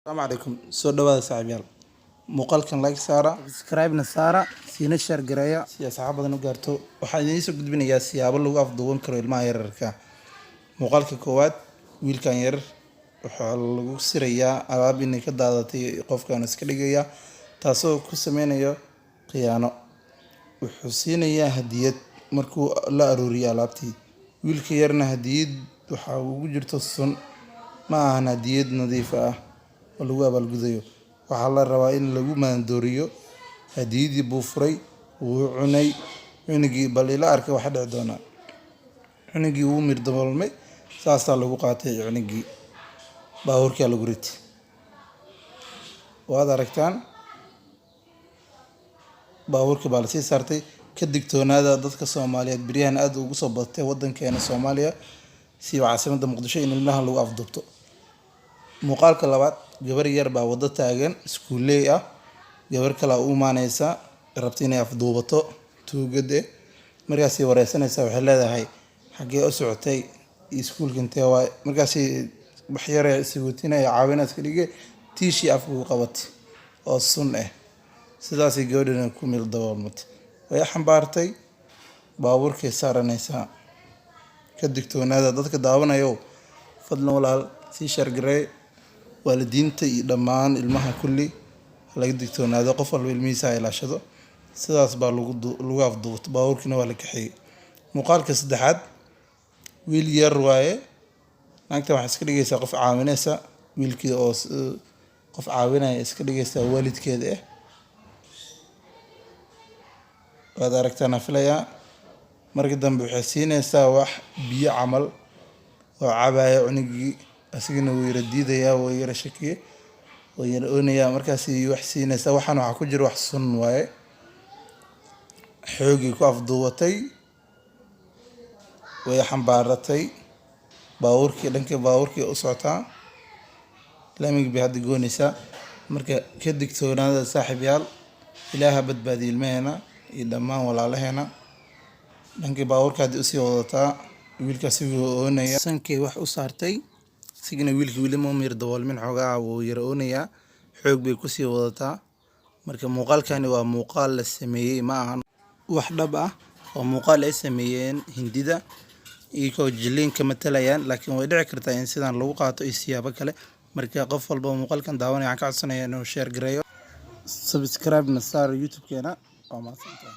السلام عليكم soo dhawaada saaxiibayaal muuqaalkan like saara subscribe na saara siina share gareeya si asxaab badan u gaarto waxaan idiin soo gudbinayaa siyaabo lagu afduuban karo ilmaha yararka muuqaalka koowaad wiilkan yar waxaa lagu sirayaa alaab inay ka daadatay qofkan iska dhigaya taasoo ku sameynayo khiyaano wuxuu siinayaa hadiyad markuu la arooriyo alaabtii wiilka yarna hadiyad waxa ugu jirto sun ma ahan hadiyad nadiif ah oo lagu abaalgudayo waxaa la rabaa in lagu maandooriyo hadiyadii buu furay wuu cunay cunugii bal ila arkay waxa dhici doona cunugii wuu mirdabolmay saasaa lagu qaatay cunugii baabuurkaa lagu riti waad aragtaan baabuurkii baa lasii saartay ka digtoonaada dadka Soomaaliyeed beriyahan aad ugu soo badatay wadankeena Soomaaliya si caasimadda Muqdisho in ilmaha lagu afduubto muuqaalka labaad gabar yar baa wada taagan iskuuley ah gabar kale u imaanaysa rabtay inay afduubato tuugade markaasay wareysanaysa waxay leedahay xagee u socotay iskuulka intee waay markaasay wax yar ay suguutinay caawinaad iska dhigay tiishii afku qabatay oo sun ah sidaasay gabadhana ku meel daboolmatay way xambaartay baabuurkii saaranaysa ka digtoonaada dadka daawanayo fadlan walaal si shargarey waalidiinta iyo dhammaan ilmaha kulli laga digtoonaado qof walba ilmihiisa ay ilaashado sidaas baa lagu afduubto baabuurkina waa la kaxeeyay muuqaalka saddexaad wiil yar waaye naagta waxay iska dhigaysaa qof caawinaysa wiilkii oo qof caawinaya iska dhigaysaa waalidkeeda waad aragtaan aflaya markii dambe waxay siinaysaa wax biyo camal oo cabaya cunugii asigana wuu yara diidayaa wuu yara shakiyay wuu yara oonayaa markaasi wax siinaysaa waxaan waxa ku jira wax sun waaye xoogii ku afduubatay way xambaaratay baabuurkii u socotaa laamigii bay hadda goonaysaa marka ka digtoonaada saaxiibayaal ilaaha badbaadiyo ilmaheena iyo dhammaan walaalaheena dhankii baabuurka haddii usii wadataa wiilkaasi wuu oonaya sankay wax u saartay sigina wiilkii weli ma mir daboolmin xoogaa wuu yara oonayaa xoog bay kusii wadataa marka muuqaalkani waa muuqaal la sameeyey ma ahan wax dhab ah oo muuqaal ay sameeyeen hindida iyagoo jiliin ka matalayaan laakiin way dhici kartaa in sidan lagu qaato iyo siyaabo kale marka qof walba muuqaalkan daawanaya waxaan ka codsanayaa inuu share gareeyo subscribe na saar youtube-keena waa mahadsantahay